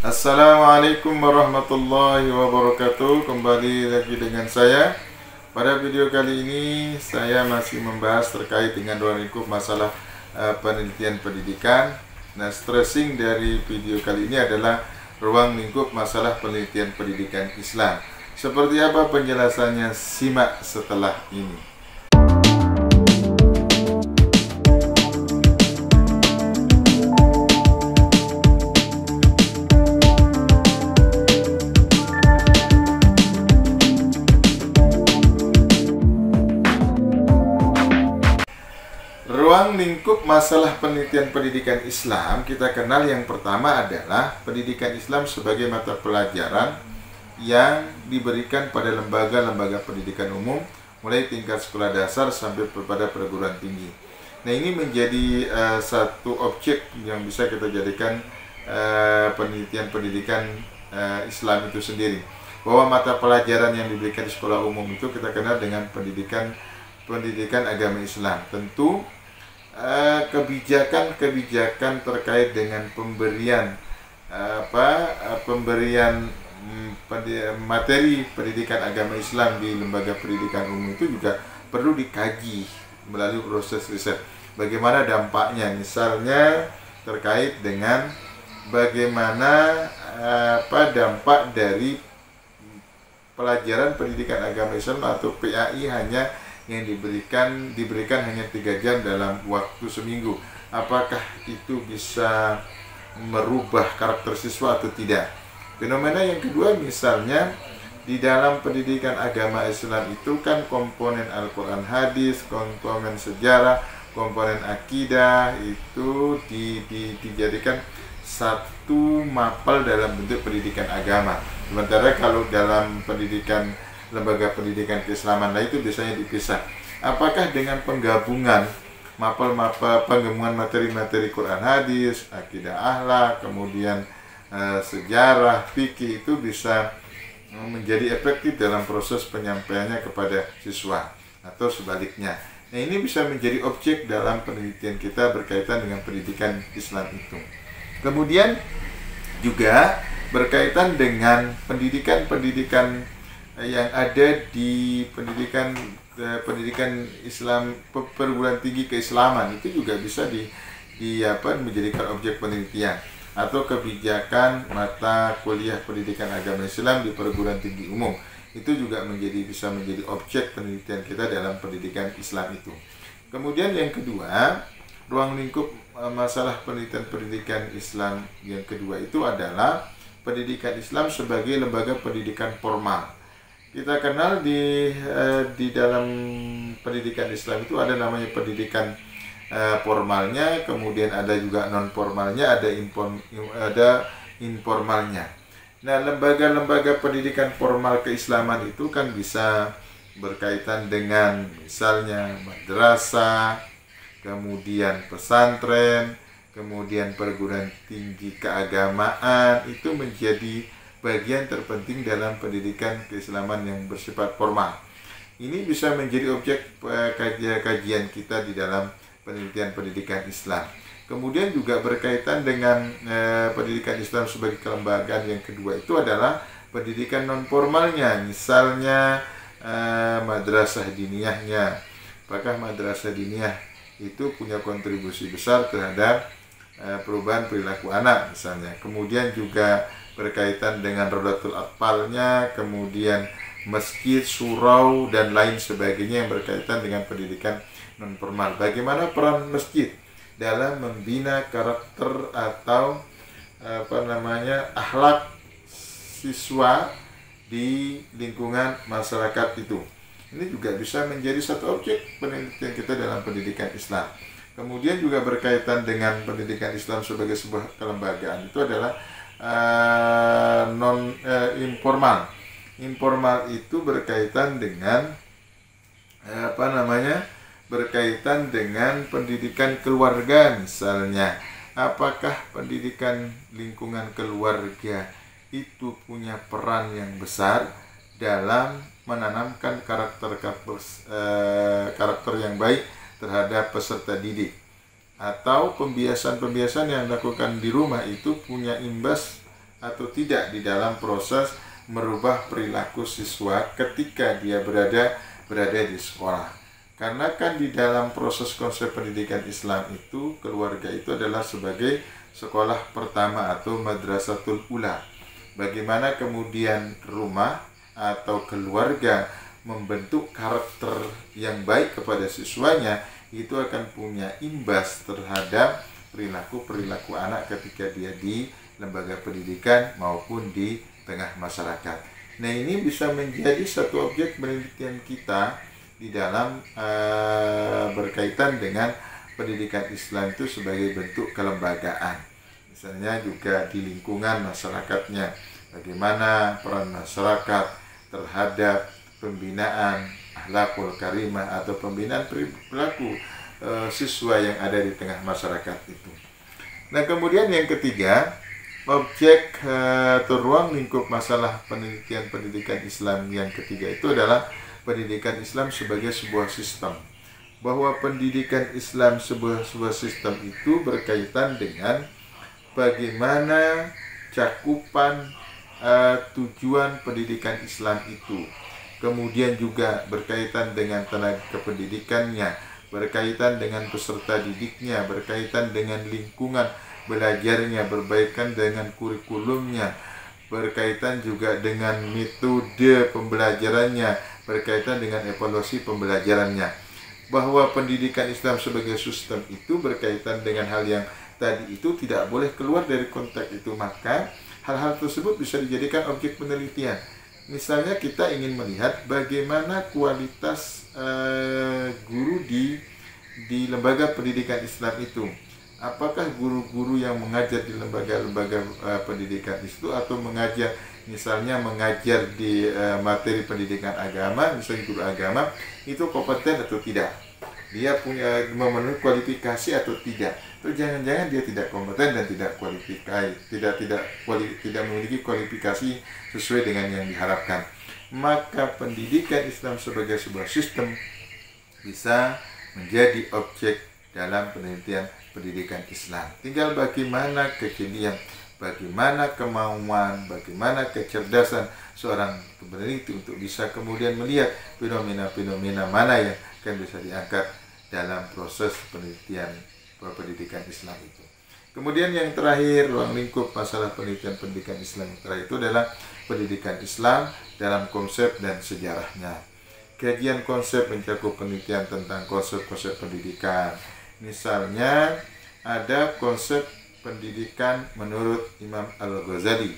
Assalamualaikum warahmatullahi wabarakatuh. Kembali lagi dengan saya. Pada video kali ini saya masih membahas terkait dengan ruang lingkup masalah penelitian pendidikan. Nah, stressing dari video kali ini adalah ruang lingkup masalah penelitian pendidikan Islam. Seperti apa penjelasannya? Simak setelah ini. Ruang lingkup masalah penelitian pendidikan Islam kita kenal yang pertama adalah pendidikan Islam sebagai mata pelajaran yang diberikan pada lembaga-lembaga pendidikan umum mulai tingkat sekolah dasar sampai pada perguruan tinggi. Nah, ini menjadi satu objek yang bisa kita jadikan penelitian pendidikan Islam itu sendiri. Bahwa mata pelajaran yang diberikan di sekolah umum itu kita kenal dengan pendidikan agama Islam. Tentu kebijakan-kebijakan terkait dengan pemberian materi pendidikan agama Islam di lembaga pendidikan umum itu juga perlu dikaji melalui proses riset. Bagaimana dampaknya, misalnya terkait dengan bagaimana dampak dari pelajaran pendidikan agama Islam atau PAI hanya yang diberikan hanya 3 jam dalam waktu seminggu. Apakah itu bisa merubah karakter siswa atau tidak? Fenomena yang kedua, misalnya di dalam pendidikan agama Islam itu kan komponen Al-Quran hadis, komponen sejarah, komponen akidah itu dijadikan satu mapel dalam bentuk pendidikan agama. Sementara kalau dalam lembaga pendidikan keislaman itu biasanya dipisah. Apakah dengan penggabungan penggabungan materi-materi Quran hadis, akidah akhlak, kemudian sejarah, fikih itu bisa menjadi efektif dalam proses penyampaiannya kepada siswa atau sebaliknya. Nah, ini bisa menjadi objek dalam penelitian kita berkaitan dengan pendidikan Islam itu. Kemudian juga berkaitan dengan pendidikan yang ada di pendidikan Islam, perguruan tinggi keislaman itu juga bisa menjadikan objek penelitian atau kebijakan mata kuliah pendidikan agama Islam di perguruan tinggi umum itu juga bisa menjadi objek penelitian kita dalam pendidikan Islam itu. Kemudian yang kedua, ruang lingkup masalah penelitian Islam yang kedua itu adalah pendidikan Islam sebagai lembaga pendidikan formal. Kita kenal di dalam pendidikan Islam itu ada namanya pendidikan formalnya, kemudian ada juga non formalnya, ada informalnya. Nah, lembaga-lembaga pendidikan formal keislaman itu kan bisa berkaitan dengan misalnya madrasah, kemudian pesantren, kemudian perguruan tinggi keagamaan, itu menjadi bagian terpenting dalam pendidikan keislaman yang bersifat formal. Ini bisa menjadi objek kajian kita di dalam penelitian pendidikan Islam. Kemudian juga berkaitan dengan pendidikan Islam sebagai kelembagaan yang kedua itu adalah pendidikan non formalnya, misalnya madrasah diniyahnya. Apakah madrasah diniyah itu punya kontribusi besar terhadap perubahan perilaku anak misalnya. Kemudian juga berkaitan dengan Rodatul Atfalnya, kemudian masjid, surau, dan lain sebagainya yang berkaitan dengan pendidikan non formal. Bagaimana peran masjid dalam membina karakter atau akhlak siswa di lingkungan masyarakat itu. Ini juga bisa menjadi satu objek penelitian kita dalam pendidikan Islam. Kemudian juga berkaitan dengan pendidikan Islam sebagai sebuah kelembagaan itu adalah informal. Informal itu berkaitan dengan berkaitan dengan pendidikan keluarga misalnya. Apakah pendidikan lingkungan keluarga itu punya peran yang besar dalam menanamkan karakter yang baik terhadap peserta didik? Atau pembiasan-pembiasan yang dilakukan di rumah itu punya imbas atau tidak di dalam proses merubah perilaku siswa ketika dia berada di sekolah. Karena kan di dalam proses konsep pendidikan Islam itu, keluarga itu adalah sebagai sekolah pertama atau madrasatul ula. Bagaimana kemudian rumah atau keluarga membentuk karakter yang baik kepada siswanya, itu akan punya imbas terhadap perilaku anak ketika dia di lembaga pendidikan maupun di tengah masyarakat. Nah, ini bisa menjadi satu objek penelitian kita di dalam berkaitan dengan pendidikan Islam itu sebagai bentuk kelembagaan. Misalnya juga di lingkungan masyarakatnya, bagaimana peran masyarakat terhadap pembinaan akhlakul karimah atau pembinaan perilaku siswa yang ada di tengah masyarakat itu. Nah, kemudian yang ketiga, objek atau ruang lingkup masalah penelitian pendidikan Islam yang ketiga itu adalah pendidikan Islam sebagai sebuah sistem. Bahwa pendidikan Islam sebuah sistem itu berkaitan dengan bagaimana cakupan tujuan pendidikan Islam itu. Kemudian juga berkaitan dengan tenaga kependidikannya, berkaitan dengan peserta didiknya, berkaitan dengan lingkungan belajarnya, berkaitan dengan kurikulumnya, berkaitan juga dengan metode pembelajarannya, berkaitan dengan evaluasi pembelajarannya. Bahwa pendidikan Islam sebagai sistem itu berkaitan dengan hal yang tadi itu tidak boleh keluar dari konteks itu, maka hal-hal tersebut bisa dijadikan objek penelitian. Misalnya kita ingin melihat bagaimana kualitas guru di lembaga pendidikan Islam itu. Apakah guru-guru yang mengajar di lembaga-lembaga pendidikan itu atau mengajar di materi pendidikan agama, misalnya guru agama, itu kompeten atau tidak? Dia punya memenuhi kualifikasi atau tidak? Atau jangan-jangan dia tidak kompeten dan tidak memiliki kualifikasi sesuai dengan yang diharapkan. Maka pendidikan Islam sebagai sebuah sistem bisa menjadi objek dalam penelitian pendidikan Islam. Tinggal bagaimana kejelian, bagaimana kemauan, bagaimana kecerdasan seorang peneliti untuk bisa kemudian melihat fenomena-fenomena mana yang akan bisa diangkat dalam proses penelitian pendidikan Islam itu. Kemudian yang terakhir, ruang lingkup masalah penelitian pendidikan Islam yang terakhir itu adalah pendidikan Islam dalam konsep dan sejarahnya. Kajian konsep mencakup penelitian tentang konsep-konsep pendidikan. Misalnya ada konsep pendidikan menurut Imam Al-Ghazali,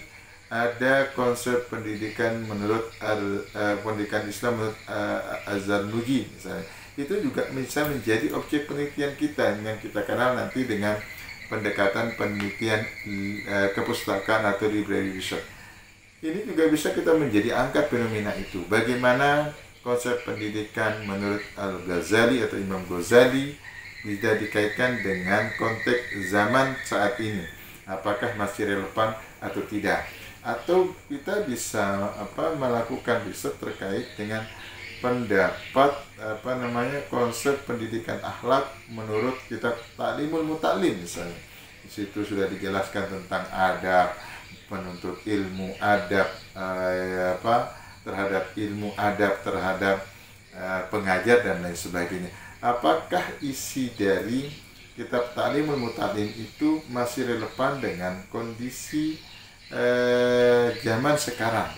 ada konsep pendidikan menurut pendidikan Islam menurut Az-Zarnuji misalnya. Itu juga bisa menjadi objek penelitian kita yang kita kenal nanti dengan pendekatan penelitian kepustakaan atau library research. Ini juga bisa kita menjadi angkat fenomena itu. Bagaimana konsep pendidikan menurut Al-Ghazali atau Imam Ghazali bisa dikaitkan dengan konteks zaman saat ini, apakah masih relevan atau tidak, atau kita bisa melakukan riset terkait dengan pendapat konsep pendidikan akhlak menurut kitab Ta'limul Muta'lim misalnya. Di situ sudah dijelaskan tentang adab, penuntut ilmu, adab terhadap ilmu, adab terhadap pengajar dan lain sebagainya. Apakah isi dari kitab Ta'limul Muta'lim itu masih relevan dengan kondisi zaman sekarang?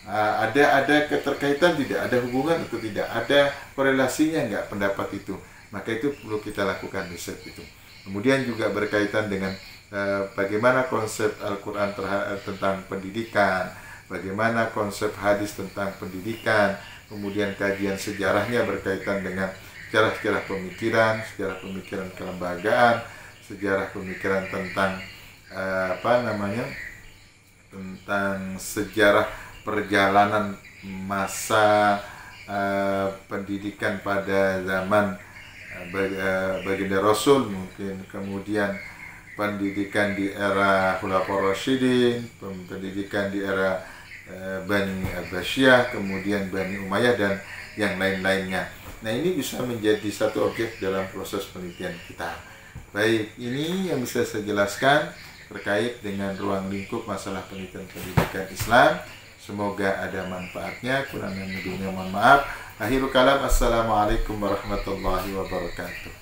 Ada keterkaitan tidak? Ada hubungan atau tidak? Ada korelasinya enggak pendapat itu? Maka itu perlu kita lakukan riset itu. Kemudian juga berkaitan dengan bagaimana konsep Al-Quran tentang pendidikan, bagaimana konsep hadis tentang pendidikan, kemudian kajian sejarahnya berkaitan dengan sejarah pemikiran, sejarah pemikiran kelembagaan, sejarah pemikiran tentang tentang sejarah perjalanan masa pendidikan pada zaman baginda Rasul, mungkin kemudian pendidikan di era Khulafaur Rasyidin, pendidikan di era Bani Abbasiyah, kemudian Bani Umayyah dan yang lain-lainnya. Nah, ini bisa menjadi satu objek dalam proses penelitian kita. Baik, ini yang bisa saya jelaskan terkait dengan ruang lingkup masalah penelitian pendidikan Islam. Semoga ada manfaatnya. Kurang lebihnya mohon maaf. Akhirul kalam, assalamualaikum warahmatullahi wabarakatuh.